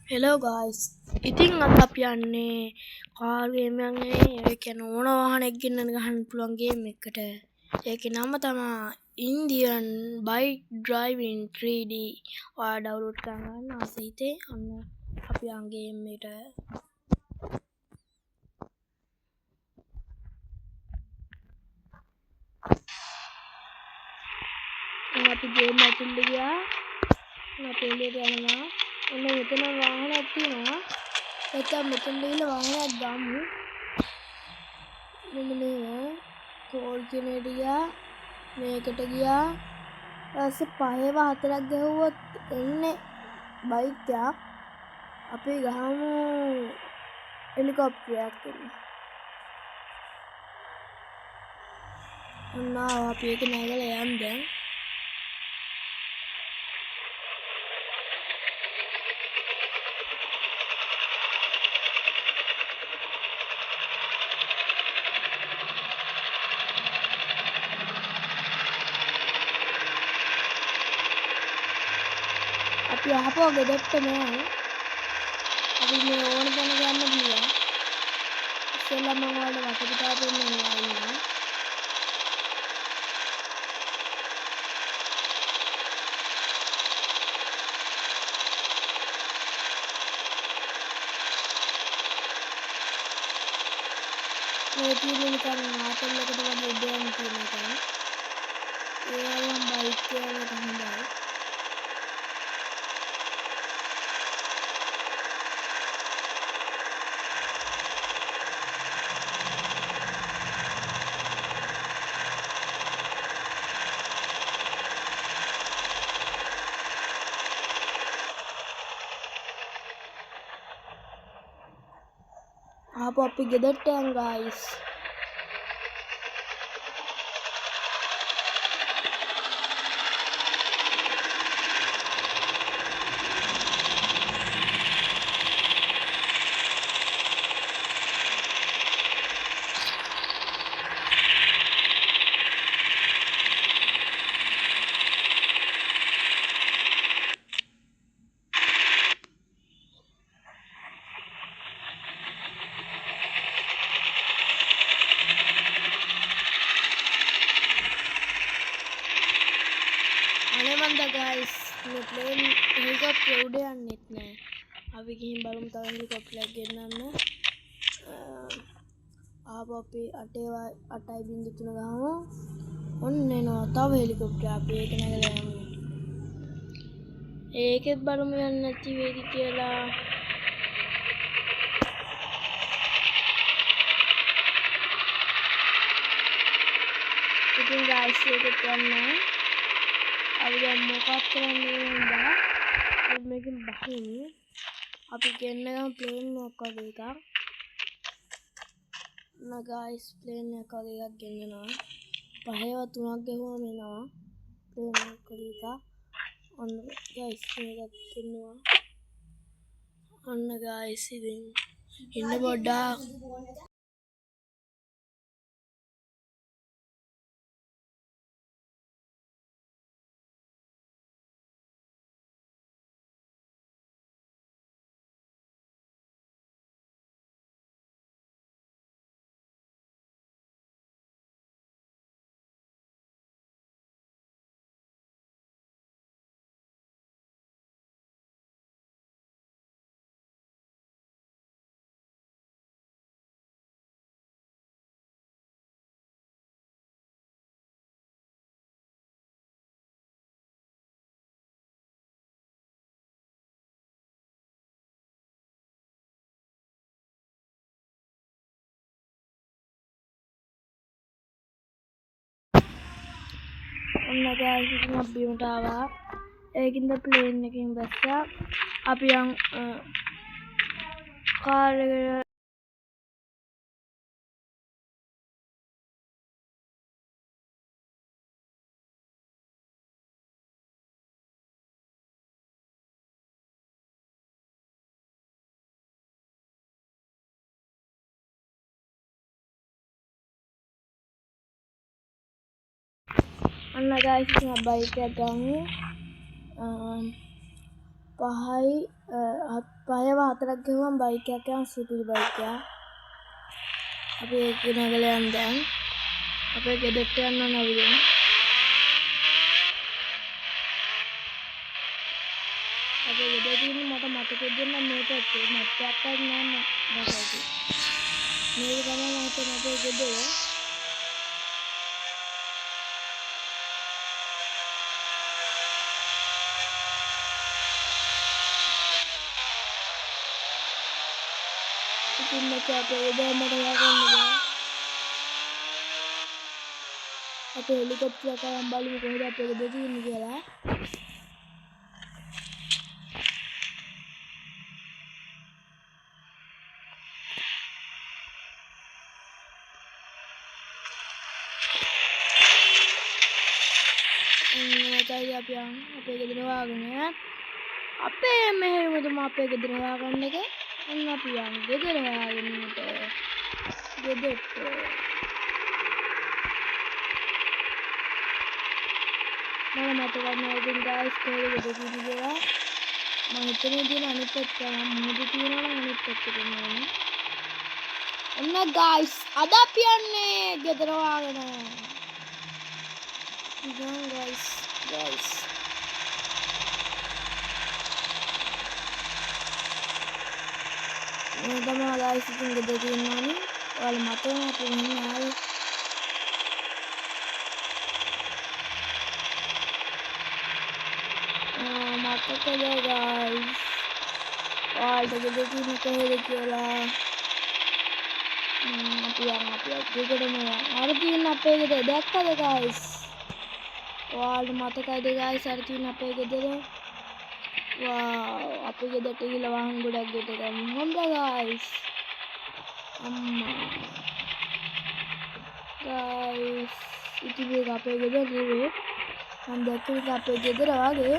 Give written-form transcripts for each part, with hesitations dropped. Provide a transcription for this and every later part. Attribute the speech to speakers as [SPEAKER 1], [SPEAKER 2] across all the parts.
[SPEAKER 1] Hello guys. ඉතින් අද අපි යන්නේ කාර් ගේම් එකක් නෙවෙයි. ඒ කියන්නේ ඕන වාහනයක් ගෙන්නන ගහන්න පුළුවන් ගේම් එකකට. ඒකේ නම තමයි Indian Bike Driving 3D. ඔයා ඩවුන්ලෝඩ් කරගන්න ආසයිතේ. අන්න අපි යන් ගේම් එකට. දැන් අපි ගේම් ඇතුළට ගියා. අපි එළියට යනවා. ඔන්න මෙතන වාහනයක් තියෙනවා. නැත්නම් මෙතන ගිහලා වාහනයක් ගමු. මෙන්න මේව කෝල් කෙනෙක්ට ගියා මේකට ගියා ඊපස්සේ පහේව හතරක් ගැහුවොත් එන්නේ බයික් එකක් අපි ගහමු හෙලිකොප්ටරයක් එන්න ඔන්න අපි ඒක නැගලා යන්න දැන් අපි ආපහු ගෙදරට යනවා අපි මේ ඕන දැන ගන්න ගියා ඉස්සෙල්ලා මම ඔයාලට වටපිටාව පෙන්නන්නවා ඉන්න මේ තියෙන නිකන් ආතල් එකට වගේ ඉඩයන් තියෙන එක ඒ වගේම බයික් එකකට හොඳයි ආපහු අපි ගෙදරට යන් ගයිස් අනේ guys මේ ප්ලේන් හෙලිකොප්ටර් උඩ යන්නෙත් නෑ අපි ගිහින් බලමු තව හෙලිකොප්ටරයක් ගෙන්නන්න ආපහු අපි 8.3 ගහමු ඔන්න එනවා තව හෙලිකොප්ටරයක් අපි ඒක නැගලා යමු ඒකෙත් බලමු යන්න නැති වෙයිද කියලා ඉතින් guys ඒකත් යන්නේ අපි දැන් මොකක්ද කරන්නේ හොඳා අපි මේකෙන් බහිමු අපි ගෙන්නගමු ප්ලේන් එකක් වගේ එකක් නා ගයිස් ප්ලේන් එකක් වගේ එකක් ගෙන්නනවා පහේව තුනක් ගහුවම එනවා ප්ලේන් එකක් වගේ එකක් ඔන්න ගයිස් මේකත් ගෙන්නවා ඔන්න ගයිස් ඉතින් ඉන්න පොඩ්ඩක් ඔන්න ගයිස් ඉතින් අපි බිමට ආවා ඒකින්ද ප්ලේන් එකකින් බැස්සා අපි යන් කාර් එකට ඔන්න ගයිස් ඉතින් බයික් එක ගමු 5යි 4ක් ගිහුවම බයික් එකක් යන සුපිරි බයික් එකක්. අපි ඒක නගලා යන්න දැන්. අපේ ගෙදරට යන්න ඕන අපි දැන්. අපේ ගෙදර තියෙන මට මතකෙද නම් මේ පැත්තේ මැප්පයක් නෑ මට. මේක තමයි මම හිතන්නේ අපේ ගෙදර. ඉතින් මට අපේ ගෙදර මට හොයාගන්න බෑ. අපේ හෙලිකොප්ටර් එක අරන් බලමු කොහෙද අපේ ගෙදර තියෙන්නේ කියලා. මතයි අපි අපේ ගෙදර හොයාගෙන අපේ මෙහෙම තමයි අපේ ගෙදර හොයාගන්න එක. අන්න අපි යන් ගෙදර හොයාගෙනට ගෙදරට මම මතක නැහැ ඉතින් ගයිස් කොහෙද ගෙදර තියෙන්නේ කියලා. මම හිතන්නේ තියෙන අනිත් පැත්ත නම් මොකද තියෙනවා නම් අනිත් පැත්තට යන්න. ඔන්න ගයිස් අද අපි යන්නේ ගෙදර හොයාගෙන. ඉතින් ගයිස් මේ තමයි ගයිස් ඉතින් ගෙදර තියෙනවානේ. ඔයාලා මතකද අපි මෙහෙම ආවේ. මතකද ගයිස් ඔයාලට ගෙදර තියෙන්නේ කොහෙද කියලා. අපි ගෙදරම අර තියෙන අපේ ගෙදර දැක්කද ගයිස්? ඔයාලට මතකයිද ගයිස් අර තියෙන අපේ ගෙදර? වාව් අපේ ගෙදරට ගිහලා වාහන ගොඩක් ගෙට ගමු. හොඳ ගයිස්. අම්මා ගයිස් ඉතින් මේක අපේ ගෙදර නෙවෙයි. මම දැක්කේ අපේ ගෙදර වගේ.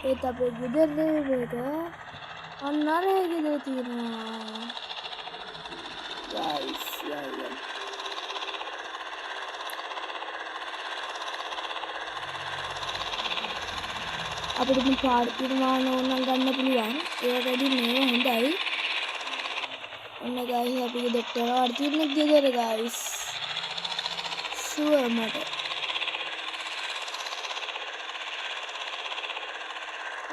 [SPEAKER 1] ඒත් අපේ ගෙදර නෙවෙයි මේක. අන්න අර ගෙදර තියෙනවා. ගයිස් අපිට මේ පාර්කින් වාහන ඕනනම් ගන්න පුළුවන්. ඒක වැඩි නේ හොඳයි. ඔන්න ගයිස් අපි ගෙදරට යනවා. තියෙන ගෙදර ගයිස්. ෂුවර් මට.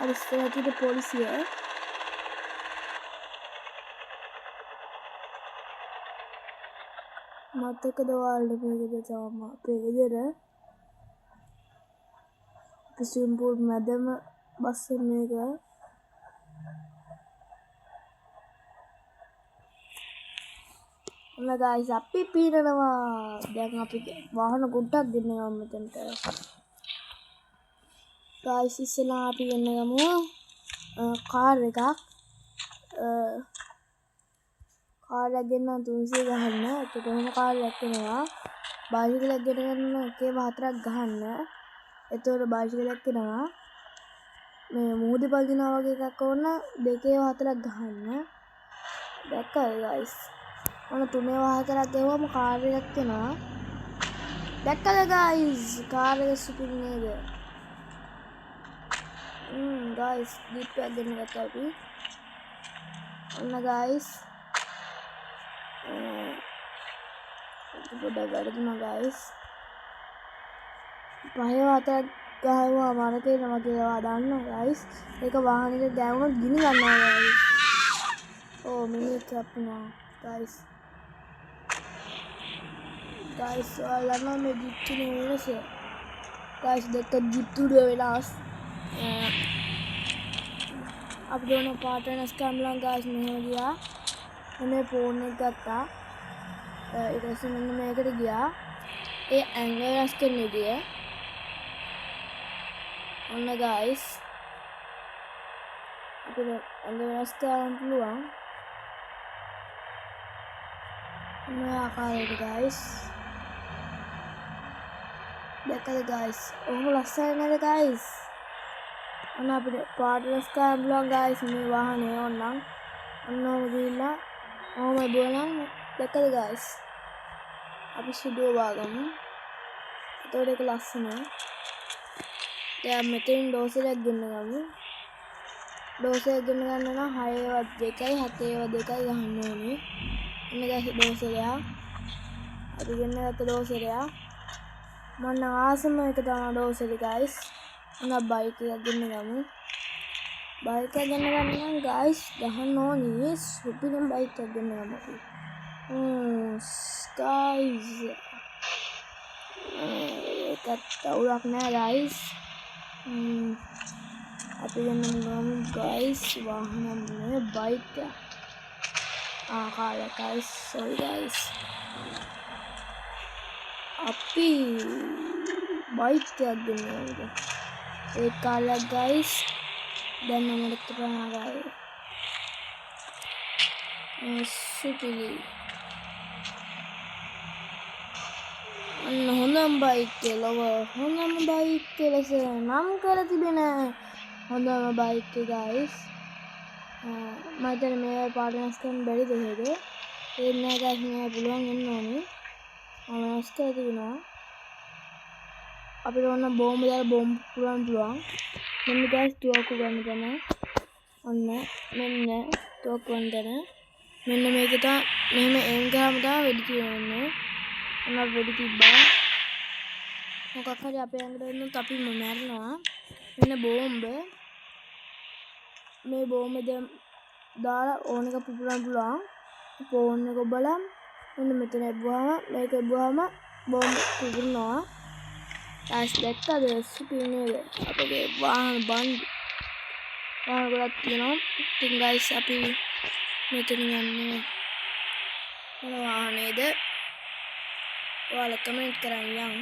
[SPEAKER 1] අර ඉස්සරහ තියෙන පොලිසිය. මතකද ඔයාලට මේ ගෙදර තමයි අපේ ගෙදර. ස්විම්පූල් මැදම බස් මේක. ඔන්න ගයිස් අපි පීනනවා. දැන් අපි වාහන ගොඩක් ගෙන්න ගමු මෙතනට. ගයිස් ඉස්සෙල්ලා අපි ගෙන්න ගමු කාර් එකක්. කාර් එකක් ගෙන්න 300 ගහන්න. ඒකට කොහොම කාර් එකක් වෙනවා. බයිසිකලයක් ගෙන ගන්න එකේ 4ක් ගහන්න. එතකොට බයිසිකලයක් වෙනවා. මේ මුහුදේ පදිනවා වගේ එකක් ඕන 2 4ක් ගහන්න. දැක්කද ගයිස්? ඔන්න 3 4ක් ගහුවම කාර් එකක් වෙනවා. දැක්කද ගයිස්? කාර් එක සුපිරි නේද? ගයිස් ජීප් එකක් ගෙන ගත්තා අපි. ඔන්න ගයිස් පොඩ්ඩක් වැඩිදුනා ගයිස්. 5 4ක් ගහුවා මම තේරෙනවා කියලා දන්නවා ගයිස්. ඒක වාහනේට දැවුනොත් ගිනි ගන්නවා ගයිස්. ඕ මිනිත් කැපුණා ගයිස්. ගයිස් ඔයාලා මේ ජීප් තුනේ වෙනස. ගයිස් දෙක ජීප් තුනේ වෙනස්. අපි दोनों පාට වෙනස් කරලා ගයිස් මෙහෙම ගියා. මේ ෆෝන් එක ගත්තා. ඊට පස්සේ මෙන්න මේකට ගියා. ඒ ඇංගල් වෙනස් කරන්න විදිය. ඔන්න ගයිස් අපිට ඇඟ වෙනස් කරන්න පුළුවන්. මේ ආකාරයට ගයිස්. දැක්කද ගයිස්? ඔහොම ලස්සන නේද ගයිස්? ඔන්න අපිට පාට වෙනස් කරන්න පුළුවන් ගයිස් මේ වාහනේ ඕනනම්. ඔන්නම ගිහිල්ලා ඔහොම දුවනම් දැක්කද ගයිස්? අපි සුදුව වාගමු. එතකොට ඒක ලස්සනයි. දැන් මෙතෙන් ඩෝසරයක් ගෙන්න ගමු. ඩෝස් එක ගෙන ගන්න නම් 6වත් 2යි 7වත් 2යි ගහන්න ඕනේ. එන්න ගයිස් ඩෝස් එක. අපි ගෙන ගත්ත ඩෝස් එක. මම ආසම එක තමයි ඩෝස් එක ගයිස්. මම බයික් එකක් ගෙන ගමු. බයික් එක ගෙන ගන්න නම් ගයිස් ගහන්න ඕනේ සුපිරිම බයික් එකක් ගෙන ගමු අපි. ගයිස් ඒකත් අවුලක් නෑ ගයිස්. අපි ගමු ගයිස් වාහනයක් නේ බයික් එක. කාලා ගයිස් sorry ගයිස්. අපි බයික් එකක් ගෙන්නනවාද? ඒ කාලා ගයිස් දැන් මට තේරෙනවා සුපිරි. හොඳම බයික් ලොව හොඳම බයික් ලෙස නම් කරලා තිබෙන හොඳම බයික් ගයිස්. මම හිතන්නේ මේ පාට වෙනස් කරන්න බැරිද එහෙද? ඒ නෑ ගයිස් මේ පුළුවන් වෙන්න ඕනේ. වෙනස් කරලා තිබෙනවා. අපිට ඕන බෝම්බ දාලා බෝම්බ පුළුවන්. මෙන්න ගයිස් තුවක්කු ගන්න තැන. ඔන්න මෙන්න තුවක්කු ගන්න තැන. මෙන්න මේක තමයි මෙහෙම එම් ගාම තමයි වෙඩි තියන්නේ. ඔන්න වෙඩි තිබ්බා. මොකක් හරි අපේ ඇඟට එන්නොත් අපි මැරෙනවා. මෙන්න බෝම්බ. මේ බෝම්බ දාලා ඕන එක පුපුරන්න පුළුවන්. ෆෝන් එක බලන්න. මෙන්න මෙතන එබුවාම මේක එබුවාම බෝම්බ පුපුරනවා. ගයිස් දැක්කද සුපිරි නේද? අපේ වාහන බන්දු. වාහන ගොඩක් තියෙනවා. ඉතින් ගයිස් අපි මෙතන යන්නේ මොන වාහනේද? ඔයාලා කමෙන්ට් කරන්න යන්න.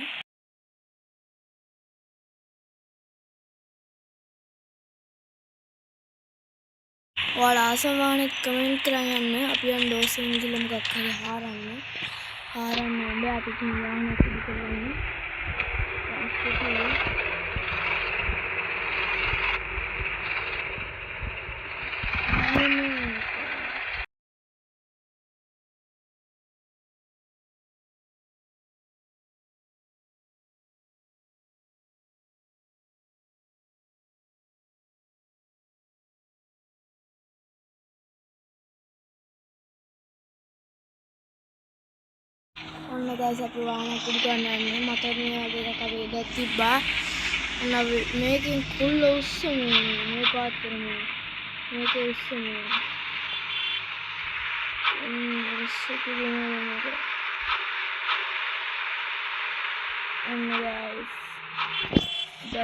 [SPEAKER 1] ඔයාලා ආසම වාහනේ කමෙන්ට් කරන්න යන්න. අපි යන ඩෝස් එකෙන් ගිහලා මොකක් හරි හාරන්න ඕනේ. අපි කියන වාහනයක් ඉදි කරගන්න. ඔන්න ගයිස් අපි වාහනයක් ඉදි කරන්න යන්නේ. මට මේ වගේ එකක් අපි ඉදක් තිබ්බා. ඔන්න මේකෙන් කුල්ල උස්සමු. මේ පාත් කරමු. මේක උස්සමු. ඔන්න ගයිස්.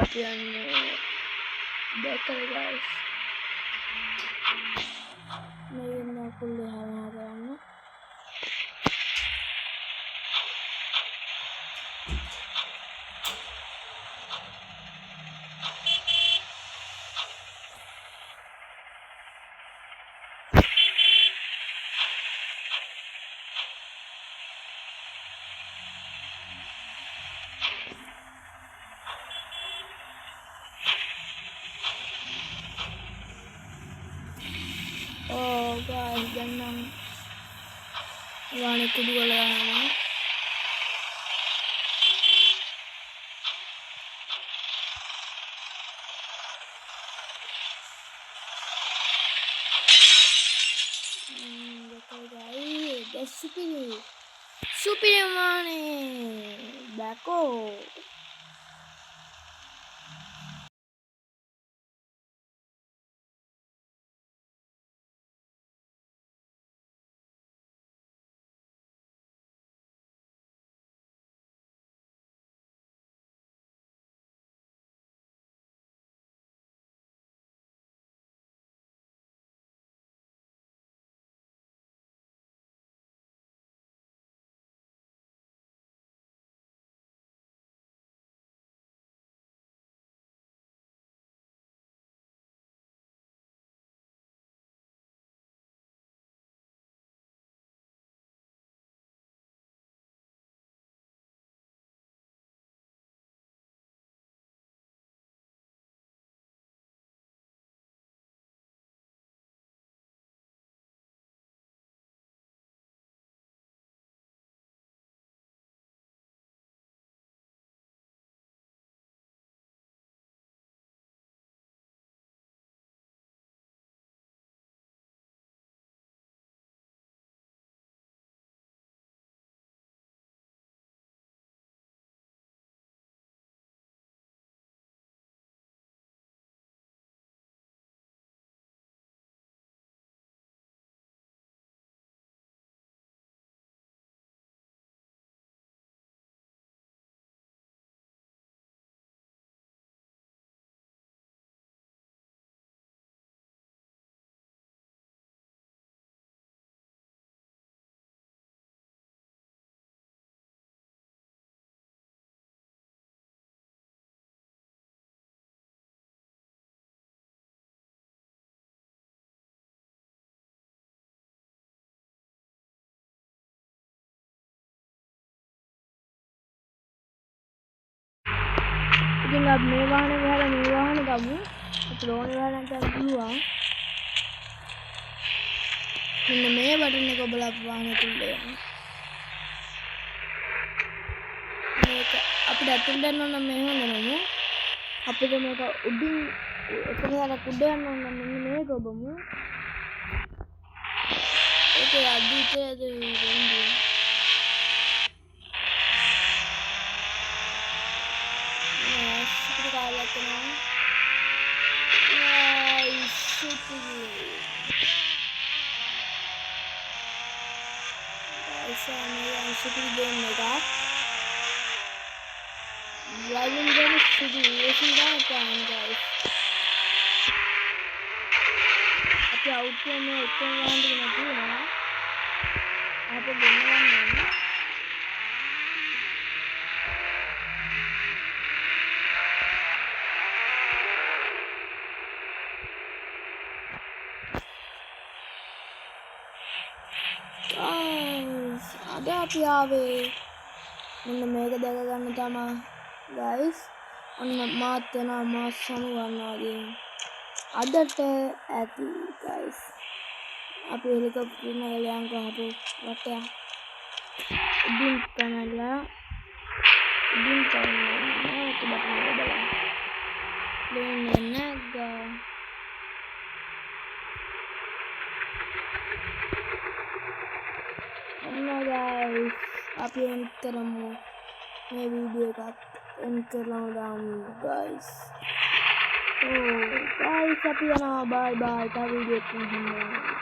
[SPEAKER 1] අපි යන්නේ දැක්කද ගයිස්? මේ ඉන්න කුල්ල හරහා guys දැන් නම් වාහනේ කුඩු වල යනවා. guys supiri වාහනේ බැකෝ අපි මේ වාහනේ ගහලා මේ වාහනේ ගමු. අපිට ඕනේ වාහනයක් ගන්න පුළුවන්. මෙන්න මේ බටන් එක ඔබලා අපි වාහනේ තුල යන්න. මේක අපිට අතුල් දෙන්න ඕන මෙහෙම නමු. අපිට මේක උඩින් එතනට උඩ යන්න ඕන මෙන්න මේක ඔබමු. ඒක අදිතේ දෙන්නේ. Driving game situation time guys. අපි out වෙන්නේ එකම round එක නැතුණා. අපේ දෙන්නවා. Guys, ada අපි ආවේ. මෙන්න මේක දැක ගන්න තමයි. Guys, ඔන්න මාත් යනවා මාත් සමවන්නාගේ. අදට ඇති guys. අපි හෙලිකොප්ටර් එකේ යන් ගහපු වටය. ඉදින් කනලා ඉදින් කනලා ඒක බටන බලන්න. ප්ලේන් නැග්ගා. Hello guys, අපි end කරමු මේ වීඩියෝ එකත් end කරලා දාමු guys. Oh guys, අපි යනවා bye bye. තව වීඩියෝ එකකින් හම්බ වෙනවා.